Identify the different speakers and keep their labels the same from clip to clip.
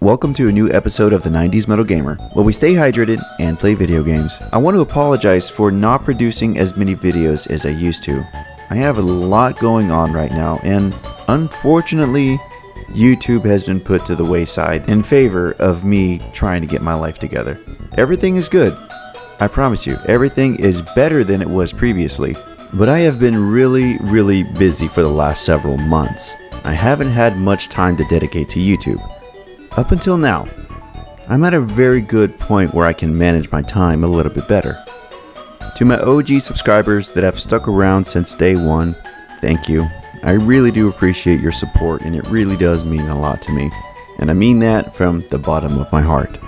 Speaker 1: Welcome to a new episode of the 90s Metal Gamer, where we stay hydrated and play video games. I want to apologize for not producing as many videos as I used to. I have a lot going on right now, and unfortunately, YouTube has been put to the wayside in favor of me trying to get my life together. Everything is good. I promise you, everything is better than it was previously. But I have been really busy for the last several months. I haven't had much time to dedicate to YouTube. Up until now, I'm at a very good point where I can manage my time a little bit better. To my OG subscribers that have stuck around since day one, thank you. I really do appreciate your support, and it really does mean a lot to me. And I mean that from the bottom of my heart.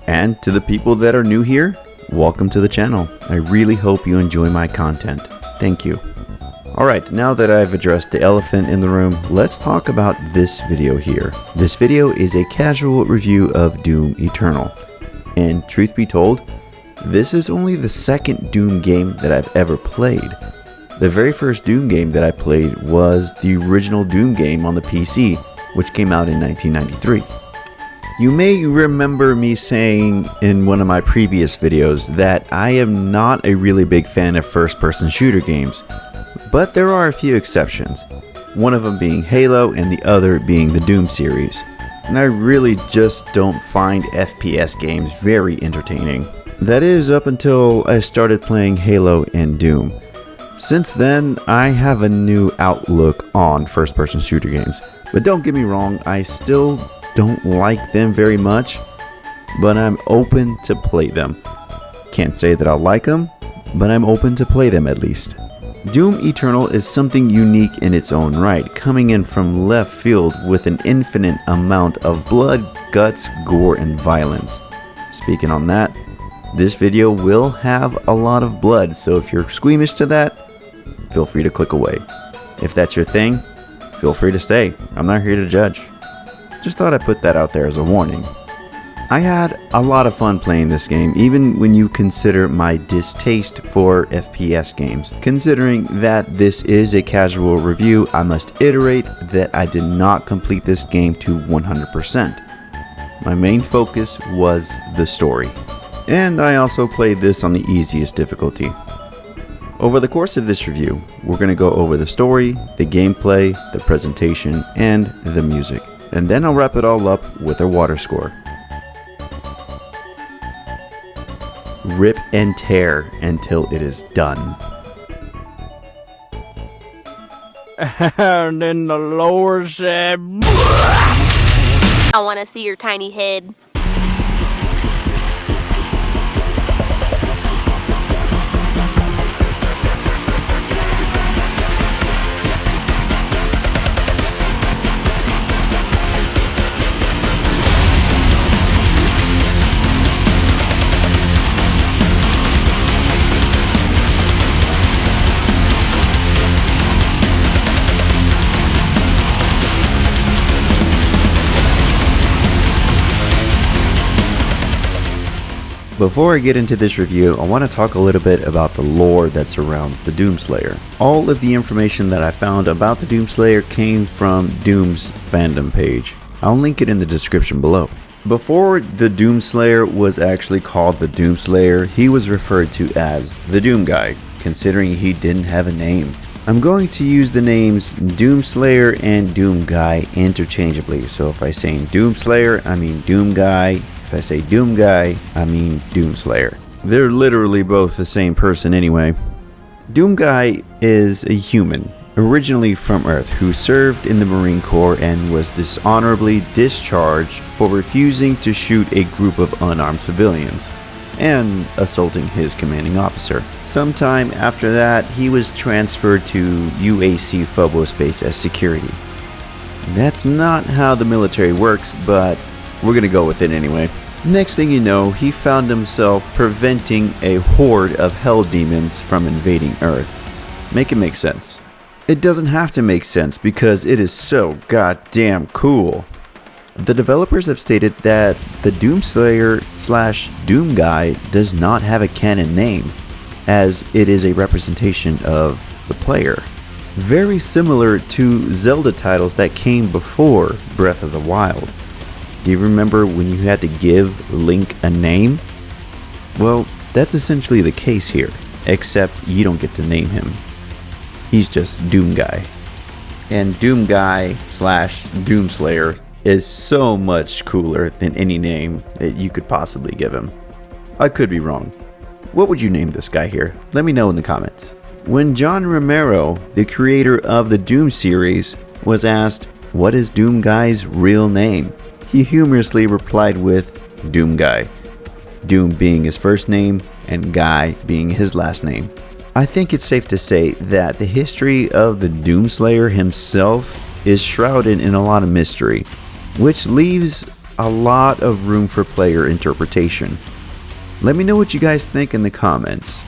Speaker 1: And to the people that are new here, welcome to the channel. I really hope you enjoy my content. Thank you. Alright, now that I've addressed the elephant in the room, let's talk about this video here. This video is a casual review of Doom Eternal. And truth be told, this is only the second Doom game that I've ever played. The very first Doom game that I played was the original Doom game on the PC, which came out in 1993. You may remember me saying in one of my previous videos that I am not a really big fan of first-person shooter games. But there are a few exceptions, one of them being Halo and the other being the Doom series. And I really just don't find FPS games very entertaining. That is up until I started playing Halo and Doom. Since then, I have a new outlook on first-person shooter games. But don't get me wrong, I still don't like them very much, but I'm open to play them. Can't say that I'll like them, but I'm open to play them at least. Doom Eternal is something unique in its own right, coming in from left field with an infinite amount of blood, guts, gore, and violence. Speaking on that, this video will have a lot of blood, so if you're squeamish to that, feel free to click away. If that's your thing, feel free to stay. I'm not here to judge. Just thought I'd put that out there as a warning. I had a lot of fun playing this game, even when you consider my distaste for FPS games. Considering that this is a casual review, I must iterate that I did not complete this game to 100%. My main focus was the story, and I also played this on the easiest difficulty. Over the course of this review, we're going to go over the story, the gameplay, the presentation, and the music. And then I'll wrap it all up with a water score. Rip and tear until it is done.
Speaker 2: And then the Lord said,
Speaker 3: I want to see your tiny head.
Speaker 1: Before I get into this review, I want to talk a little bit about the lore that surrounds the Doomslayer. All of the information that I found about the Doomslayer came from Doom's fandom page. I'll link it in the description below. Before the Doomslayer was actually called the Doomslayer, he was referred to as the Doom Guy, considering he didn't have a name. I'm going to use the names Doomslayer and Doom Guy interchangeably, so if I say Doomslayer, I mean Doom Guy. If I say Doom Guy, I mean Doomslayer. They're literally both the same person anyway. Doom Guy is a human, originally from Earth, who served in the Marine Corps and was dishonorably discharged for refusing to shoot a group of unarmed civilians and assaulting his commanding officer. Sometime after that, he was transferred to UAC Phobos base as security. That's not how the military works, but we're gonna go with it anyway. Next thing you know, he found himself preventing a horde of hell demons from invading Earth. Make it make sense. It doesn't have to make sense because it is so goddamn cool. The developers have stated that the Doomslayer / Doom Guy does not have a canon name, as it is a representation of the player. Very similar to Zelda titles that came before Breath of the Wild. Do you remember when you had to give Link a name? Well, that's essentially the case here, except you don't get to name him. He's just Doom Guy. And Doom Guy / Doomslayer is so much cooler than any name that you could possibly give him. I could be wrong. What would you name this guy here? Let me know in the comments. When John Romero, the creator of the Doom series, was asked, what is Doom Guy's real name? He humorously replied with Doom Guy. Doom being his first name and Guy being his last name. I think it's safe to say that the history of the Doomslayer himself is shrouded in a lot of mystery, which leaves a lot of room for player interpretation. Let me know what you guys think in the comments.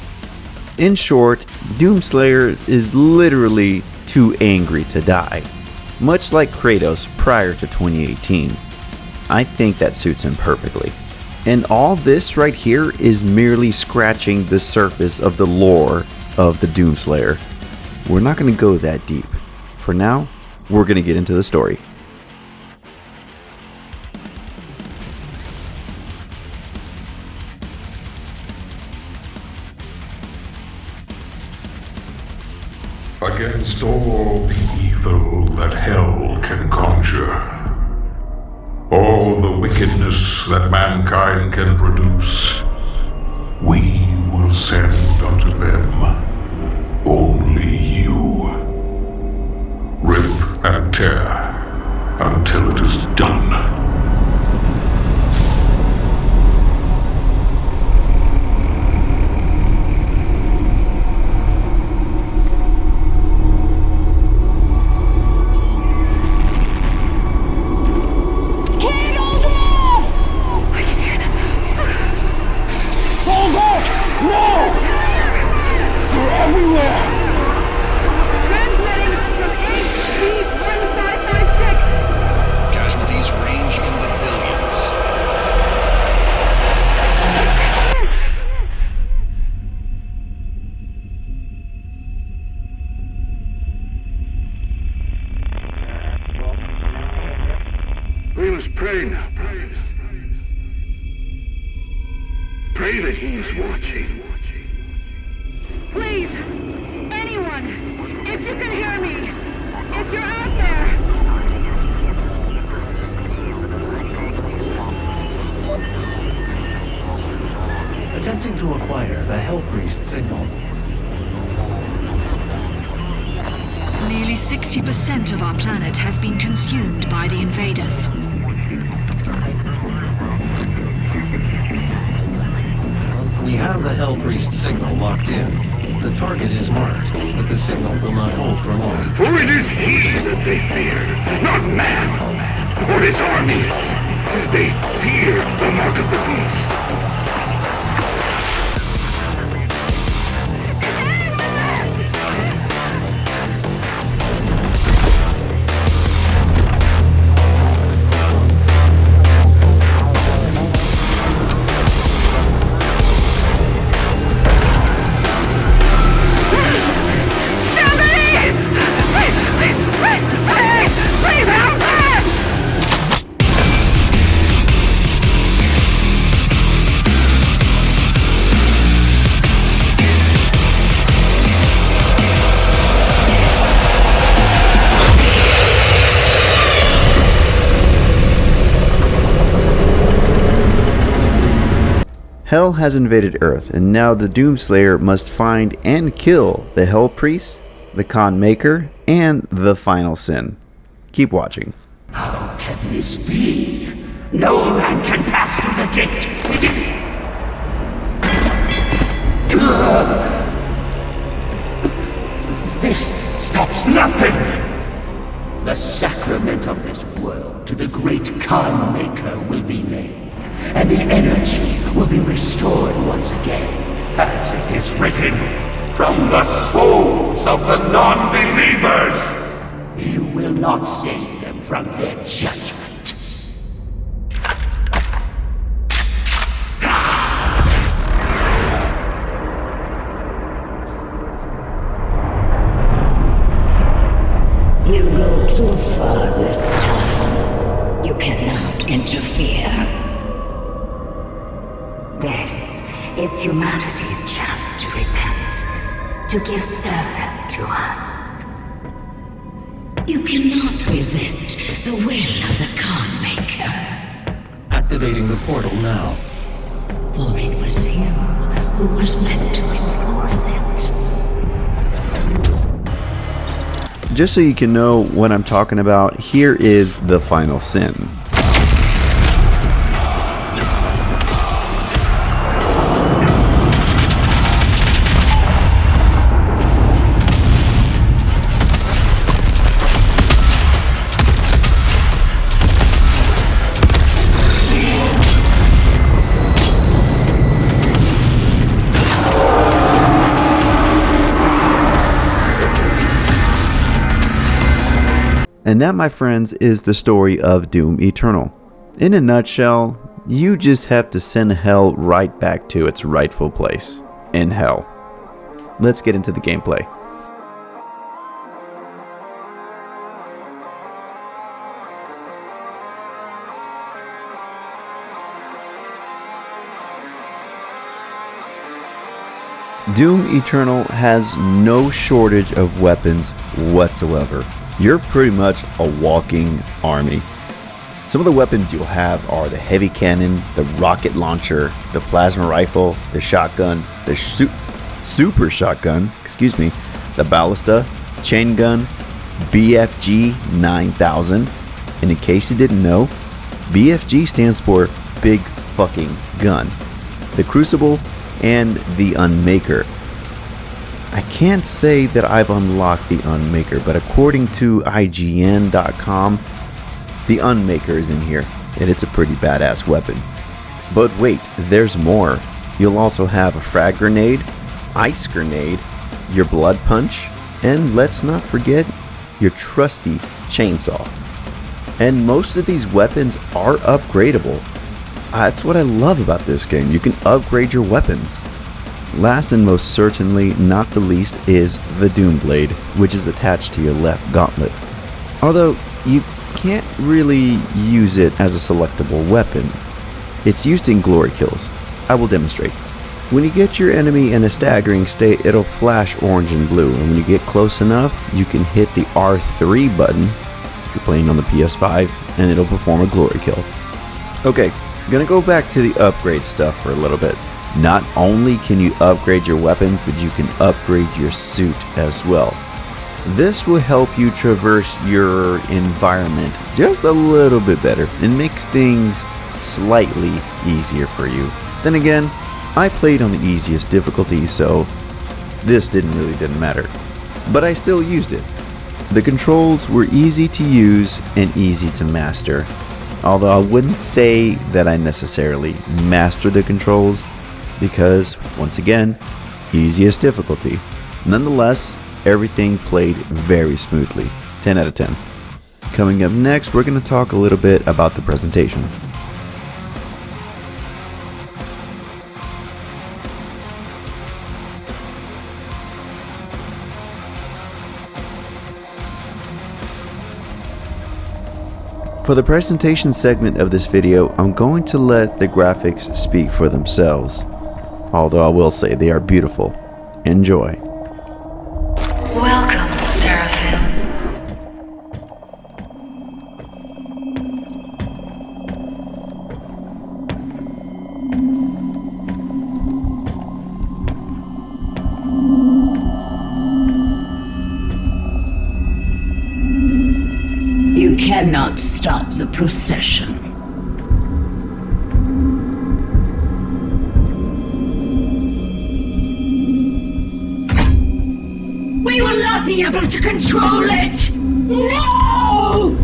Speaker 1: In short, Doomslayer is literally too angry to die, much like Kratos prior to 2018. I think that suits him perfectly. And all this right here is merely scratching the surface of the lore of the Doomslayer. We're not going to go that deep. For now, we're going to get into the story.
Speaker 4: Against all the evil that hell can conjure, all the wickedness that mankind can produce, we will send unto them only you. Rip and tear until it is done.
Speaker 5: We must pray now, brothers. Pray that he is watching.
Speaker 6: Please, anyone, if you can hear me, if you're out there.
Speaker 7: Attempting to acquire the Hellpriest signal.
Speaker 8: Nearly 60% of our planet has been consumed by the invaders.
Speaker 7: We have the Hellpriest signal locked in. The target is marked, but the signal will not hold for long.
Speaker 5: For it is he that they fear, not man, or his armies. They fear the mark of the beast.
Speaker 1: Hell has invaded Earth, and now the Doomslayer must find and kill the Hellpriest, the Khan Maker, and the Final Sin. Keep watching.
Speaker 9: How can this be? No man can pass through the gate. This stops nothing. The sacrament of this world to the great Khan Maker will be made, and the energy will be restored once again, as it is written, from the souls of the non-believers. You will not save them from their judgment.
Speaker 10: You go too far this time. You cannot interfere.
Speaker 9: is humanity's chance to repent, to give service to us. You cannot resist the will of the Khan Maker.
Speaker 7: Activating the portal now.
Speaker 9: For it was you who was meant to enforce it.
Speaker 1: Just so you can know what I'm talking about, here is the final sin. And that, my friends, is the story of Doom Eternal. In a nutshell, you just have to send hell right back to its rightful place, in hell. Let's get into the gameplay. Doom Eternal has no shortage of weapons whatsoever. You're pretty much a walking army. Some of the weapons you'll have are the heavy cannon, the rocket launcher, the plasma rifle, the shotgun, the super shotgun, the ballista, chain gun, BFG 9000. And in case you didn't know, BFG stands for Big Fucking Gun. The Crucible and the Unmaker. I can't say that I've unlocked the Unmaker, but according to IGN.com, the Unmaker is in here, and it's a pretty badass weapon. But wait, there's more. You'll also have a frag grenade, ice grenade, your blood punch, and let's not forget your trusty chainsaw. And most of these weapons are upgradable. That's what I love about this game. You can upgrade your weapons. Last and most certainly not the least is the Doom Blade, which is attached to your left gauntlet. Although you can't really use it as a selectable weapon. It's used in glory kills. I will demonstrate. When you get your enemy in a staggering state, it'll flash orange and blue, and when you get close enough, you can hit the R3 button if you're playing on the PS5, and it'll perform a glory kill. Okay, gonna go back to the upgrade stuff for a little bit. Not only can you upgrade your weapons, but you can upgrade your suit as well. This will help you traverse your environment just a little bit better and makes things slightly easier for you. Then again, I played on the easiest difficulty, so this didn't matter. But I still used it. The controls were easy to use and easy to master. Although I wouldn't say that I necessarily mastered the controls, because, once again, easiest difficulty. Nonetheless, everything played very smoothly. 10 out of 10. Coming up next, we're going to talk a little bit about the presentation. For the presentation segment of this video, I'm going to let the graphics speak for themselves. Although I will say they are beautiful. Enjoy.
Speaker 8: Welcome, Seraphim.
Speaker 9: You cannot stop the procession. We will not be able to control it! No!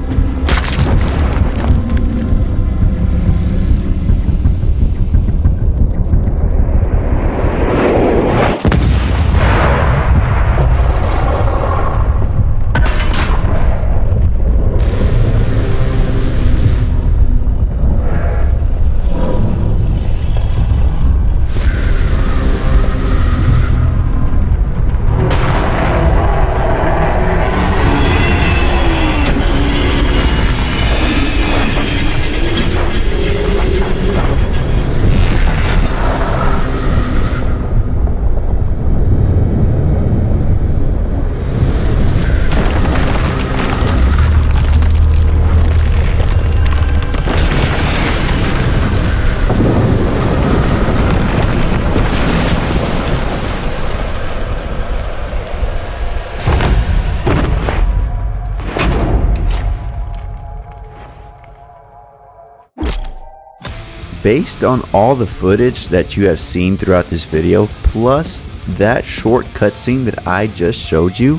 Speaker 1: based on all the footage that you have seen throughout this video, plus that short cutscene that I just showed you,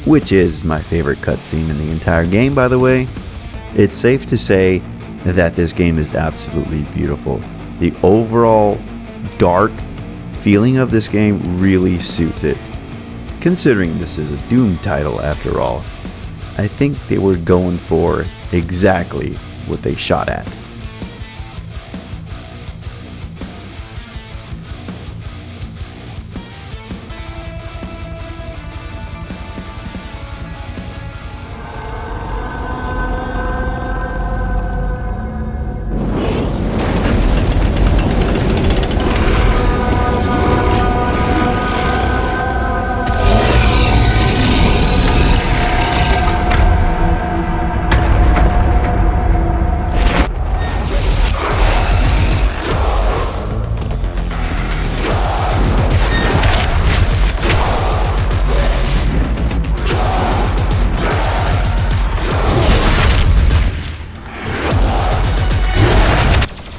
Speaker 1: which is my favorite cutscene in the entire game, by the way, it's safe to say that this game is absolutely beautiful. The overall dark feeling of this game really suits it. Considering this is a Doom title after all, I think they were going for exactly what they shot at.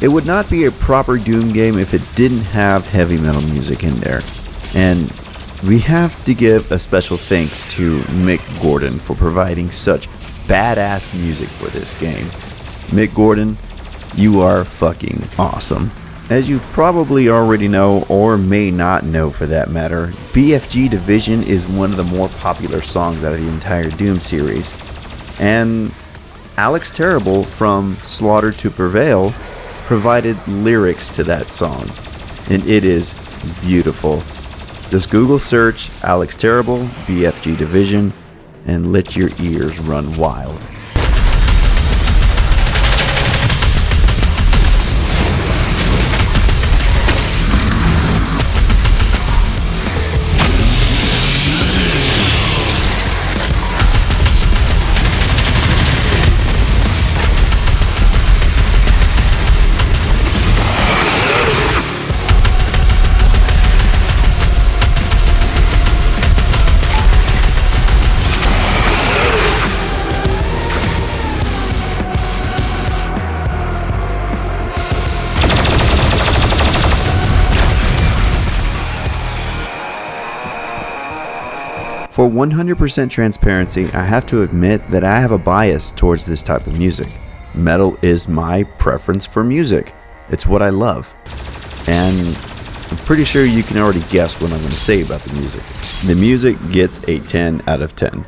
Speaker 1: It would not be a proper Doom game if it didn't have heavy metal music in there. And we have to give a special thanks to Mick Gordon for providing such badass music for this game. Mick Gordon, you are fucking awesome. As you probably already know, or may not know for that matter, BFG Division is one of the more popular songs out of the entire Doom series. And Alex Terrible from Slaughter to Prevail provided lyrics to that song, and it is beautiful. Just Google search Alex Terrible, BFG Division, and let your ears run wild. For 100% transparency, I have to admit that I have a bias towards this type of music. Metal is my preference for music. It's what I love. And I'm pretty sure you can already guess what I'm going to say about the music. The music gets a 10 out of 10.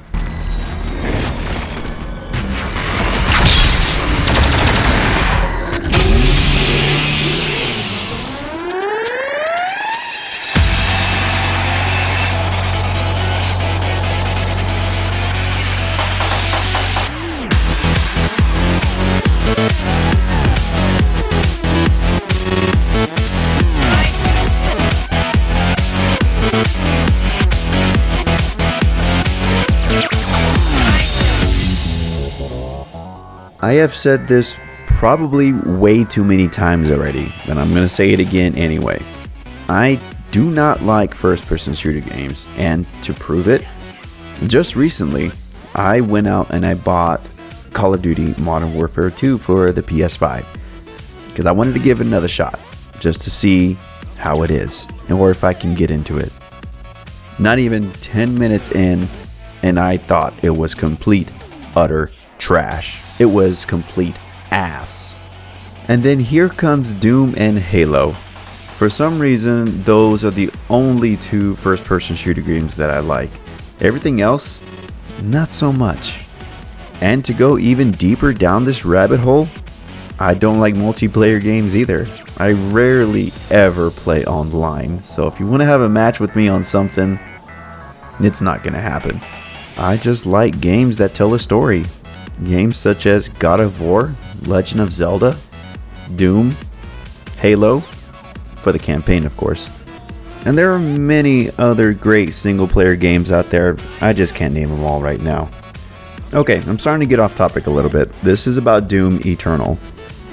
Speaker 1: I have said this probably way too many times already, but I'm going to say it again anyway. I do not like first-person shooter games, and to prove it, just recently, I went out and I bought Call of Duty Modern Warfare 2 for the PS5, because I wanted to give it another shot, just to see how it is, or if I can get into it. Not even 10 minutes in, and I thought it was complete, utter trash. It was complete ass. And then here comes Doom and Halo. For some reason, those are the only two first-person shooter games that I like. Everything else, not so much. And to go even deeper down this rabbit hole, I don't like multiplayer games either. I rarely ever play online, so if you want to have a match with me on something, it's not gonna happen. I just like games that tell a story. Games such as God of War, Legend of Zelda, Doom, Halo, for the campaign of course. And there are many other great single player games out there, I just can't name them all right now. Okay, I'm starting to get off topic a little bit. This is about Doom Eternal.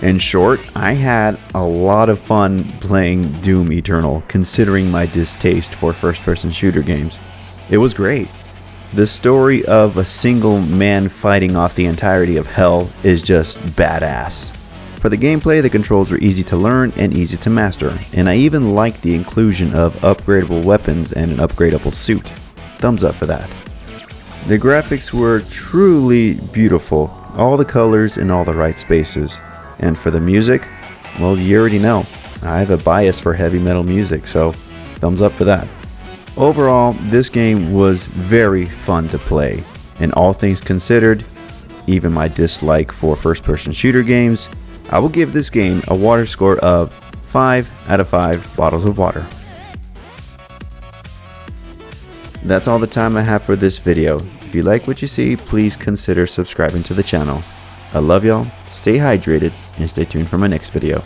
Speaker 1: In short, I had a lot of fun playing Doom Eternal considering my distaste for first person shooter games. It was great. The story of a single man fighting off the entirety of hell is just badass. For the gameplay, the controls were easy to learn and easy to master, and I even liked the inclusion of upgradable weapons and an upgradable suit. Thumbs up for that. The graphics were truly beautiful, all the colors in all the right spaces. And for the music, well, you already know, I have a bias for heavy metal music, so thumbs up for that. Overall, this game was very fun to play, and all things considered, even my dislike for first-person shooter games, I will give this game a water score of 5 out of 5 bottles of water. That's all the time I have for this video. If you like what you see, please consider subscribing to the channel. I love y'all, stay hydrated, and stay tuned for my next video.